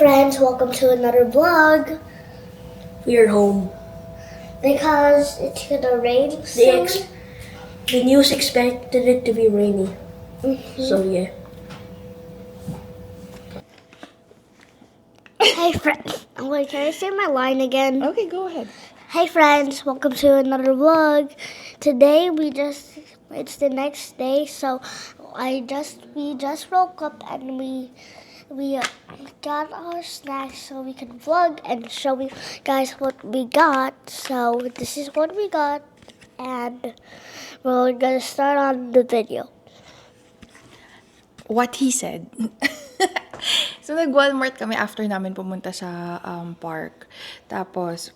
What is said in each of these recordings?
friends, welcome to another vlog. We're home. Because it's gonna rain soon. The news expected it to be rainy. So yeah. Hey friends, wait, can I say my line again? Okay, go ahead. Hey friends, welcome to another vlog. Today it's the next day, so we just woke up and we got our snacks so we can vlog and show you guys what we got. So this is what we got, and we're gonna start on the video. What he said. So, nag-Walmart kami after namin pumunta sa park. Tapos,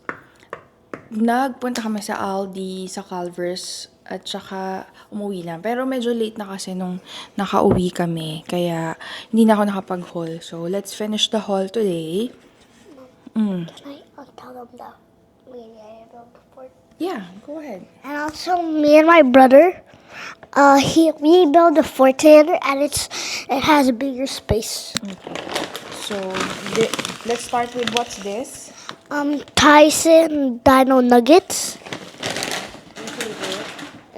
nagpunta kami sa Aldi, sa Culver's, at saka umuwi lang. Pero medyo late na kasi nung nakauwi kami. Kaya, hindi na ako nakapag-haul. So, let's finish the haul today. Can I tell them that me and Yaya built the fort? Yeah, go ahead. And also, me and my brother, we built the fort together, and it has a bigger space. Okay. So, let's start with what's this? Tyson Dino Nuggets.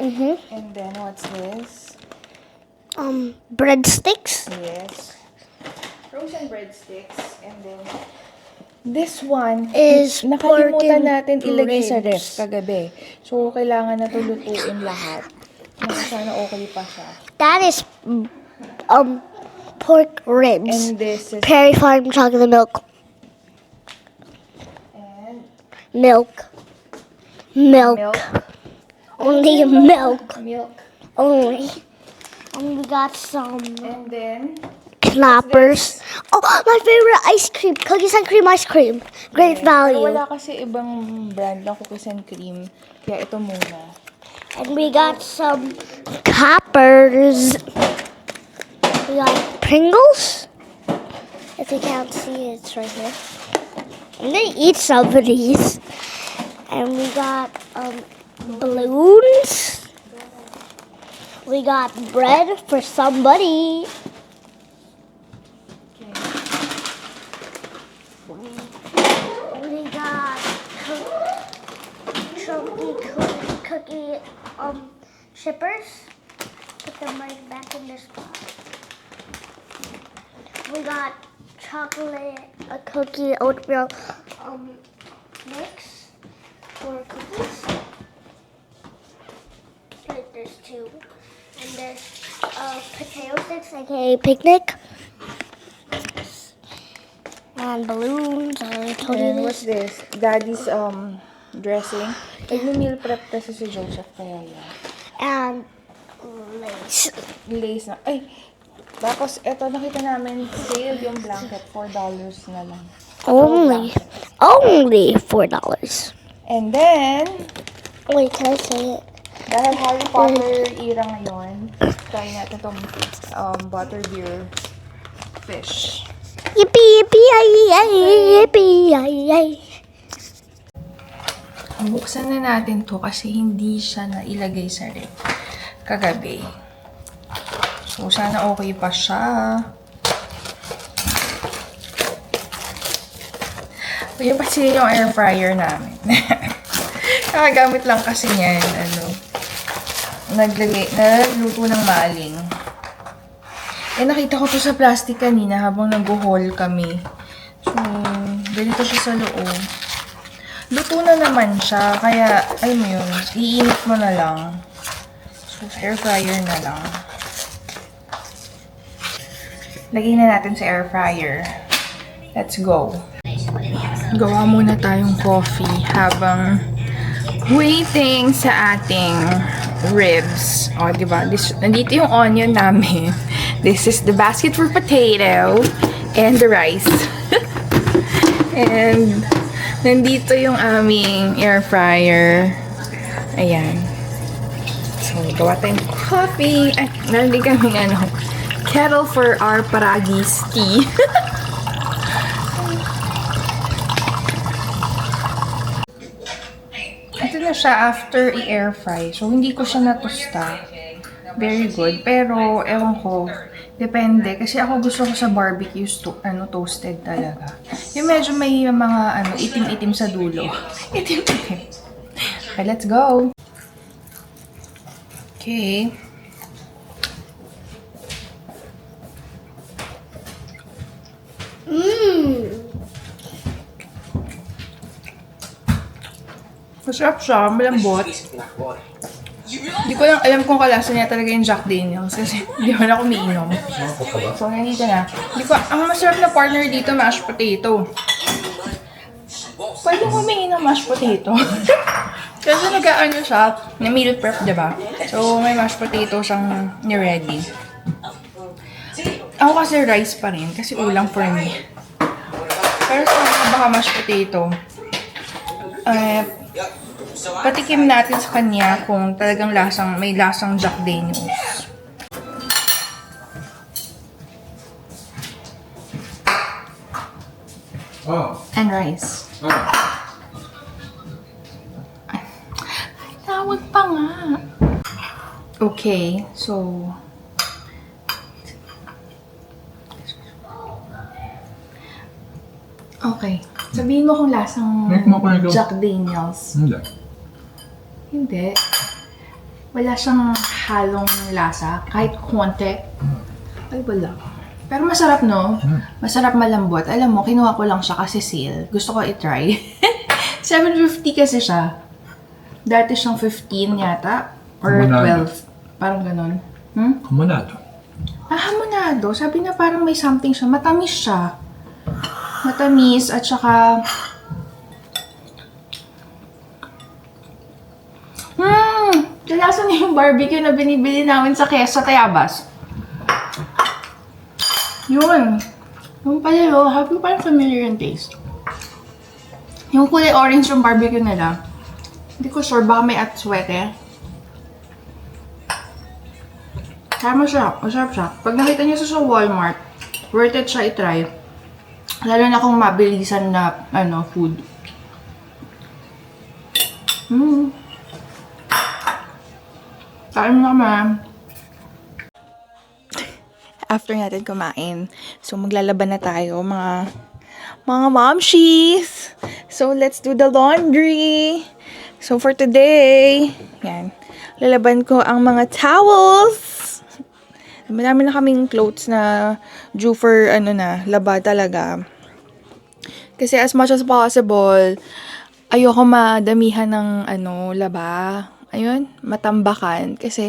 And then, what's this? Breadsticks. Yes. Frozen breadsticks. And then, this one Is pork nakalimutan and natin ilagay sa ref ribs. kagabi. So, kailangan na ito lutuin lahat. Baka sana okay pa siya. That is pork ribs. And this is... Perry Farm chocolate milk. And Milk. milk. Only milk. Milk. Only. And we got some And then, Knappers. Oh, my favorite ice cream. Cookies and cream ice cream. Great pero value. wala kasi ibang brand ng cookies and cream. Kaya ito muna. And we got some Coppers. We got Pringles. If you can't see, it's right here. I'm gonna eat some of these. And we got balloons. We got bread for somebody. We got chunky cookie chippers. Put them right back in their spot. We got chocolate, a cookie, oatmeal mix for cookies. Like there's two. And there's potato sticks, aka picnic. And balloons. I told you And what's this. this? Daddy's dressing. Nag-meal prep kasi si Joseph kaya yan. And lace. Lace na. Ay! Tapos, eto, nakita namin, sale yung blanket, $4 na lang. Only $4. And then, Wait, can I say it? dahil Harry Potter era ngayon, try natin itong butterbeer fish. Yippee, yippee, ay, ay, yippee, ay, ay. Buksan na natin to kasi hindi siya nailagay sa ref kagabi. So, sana okay pa siya. Yung kasi yung air fryer namin. Nakagamit lang kasi niyan, nagluto ng maling. Eh, nakita ko to sa plastic kanina habang nag-haul kami. So, ganito siya sa loob. Luto na naman siya, kaya, alam mo yun, iinit mo na lang. So, air fryer na lang. Lagay na natin sa air fryer. Let's go. Gawa muna tayong coffee habang waiting sa ating ribs. O, diba? Nandito yung onion namin. This is the basket for potato and the rice. And nandito yung aming air fryer. Ayan. So, gawa tayong coffee. Ay, meron din kaming kettle for our paragis tea. Ito na siya after i-air fry. So, hindi ko siya natusta. Very good. Pero, ewan ko, Depende. Kasi ako gusto ko sa barbecue toasted talaga. Yung medyo may mga itim-itim sa dulo. Itim-itim. Okay, let's go. Okay. Masarap siya, malambot. Hindi ko lang alam kung kalasa niya talaga yung Jack Daniels kasi hindi ko na ako umiinom. So, nandito na. Ang masarap na partner dito, mashed potato. Pwede ko humingi ng mashed potato. Kasi nag-ano siya, na meal prep, diba? So, may mashed potato siyang ni-ready. Ako kasi rice pa rin, kasi ulang for me. Pero sa baka mashed potato, patikim natin sa kanya kung talagang may lasang Jack Daniels. And rice. Tawag pa nga. Okay, so okay. Sabihin mo kung lasang Jack Daniels. Hindi. Wala siyang halong lasa. Kahit konti. Ay, wala. Pero masarap, no? Masarap, malambot. Alam mo, kinuha ko lang siya kasi sale. Gusto ko i-try. $7.50 kasi siya. Dati siyang 15 yata. Or Hamonado. 12. Parang ganun. Hamonado. Hamonado. Sabi na parang may something siya. Matamis siya. Matamis at saka kalasa niya yung barbecue na binibili namin sa Quezon, Tayabas. Yun. Yung pala yun, happy parang familiar yung taste. Yung kulay orange yung barbecue nila. Hindi ko sure, baka may atswete. Kaya masarap siya. Pag nakita niyo sa Walmart, worth it siya i-try. Lalo na kung mabilisan na, food. Kain mo naman. After natin kumain, so maglalaban na tayo, mga momshies. So, let's do the laundry. So, for today, yan, lalaban ko ang mga towels. Marami na kaming clothes na due for, laba talaga. Kasi as much as possible, ayoko madamihan ng, laba. Ayun, matambakan. Kasi,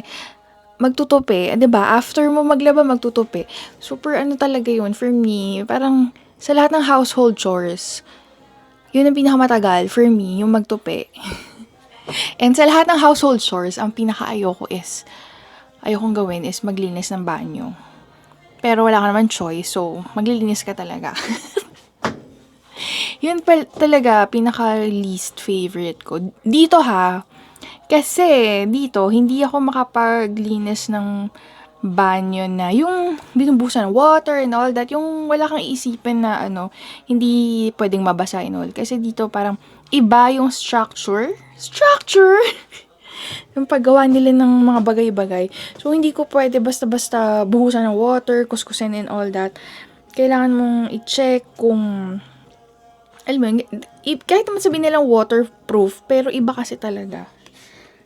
magtutupi. 'Di ba? After mo maglaba, magtutupi. Super talaga yun for me. Parang, sa lahat ng household chores, yun ang pinakamatagal for me, yung magtupi. And sa lahat ng household chores, ang pinaka-ayokong gawin is maglinis ng banyo. Pero wala ka naman choice, so maglilinis ka talaga. Yun talaga, pinaka-least favorite ko. Dito kasi dito, hindi ako makapaglinis ng banyo na yung binubusan ng water and all that. Yung wala kang iisipin na hindi pwedeng mabasa and all. Kasi dito parang iba yung structure. Yung paggawa nila ng mga bagay-bagay. So, hindi ko pwede basta-basta buhusan ng water, kuskusin and all that. Kailangan mong i-check kung, alam mo, kahit naman sabihin nilang waterproof, pero iba kasi talaga.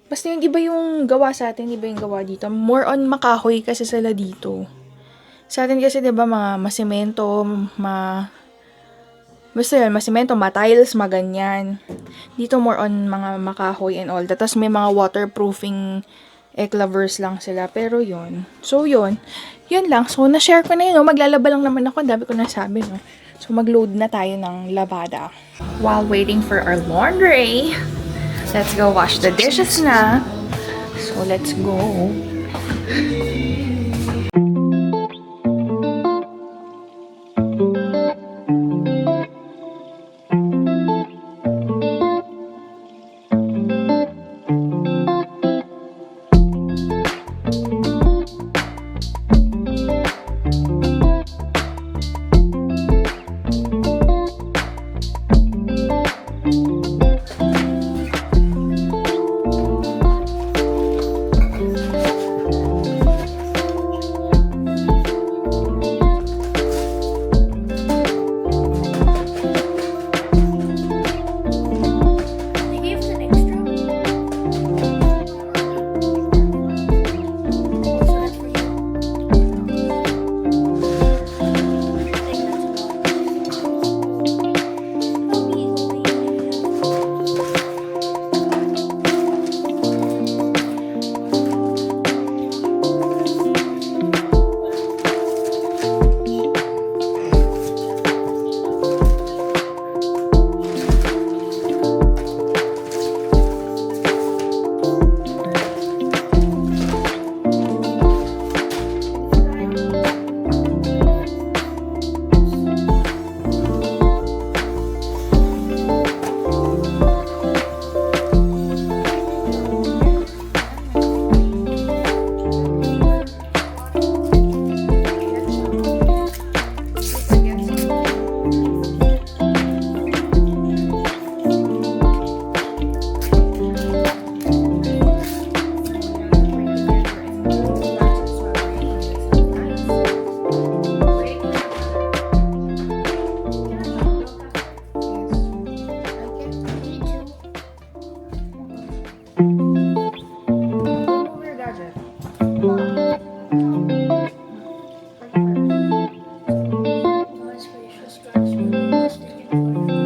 Basta yung iba yung gawa sa atin, iba yung gawa dito. More on makahoy kasi sila dito. Sa atin kasi, diba, mga masemento, basta yun, masemento, tiles, ganyan. Dito more on mga makahoy and all that. Tapos may mga waterproofing eclavers lang sila. Pero yun. So yun. Yun lang. So na-share ko na yun. Maglalaba lang naman ako. Ang dami ko nasabi, no. So mag-load na tayo ng labada. While waiting for our laundry, let's go wash the dishes na. So let's go. Okay.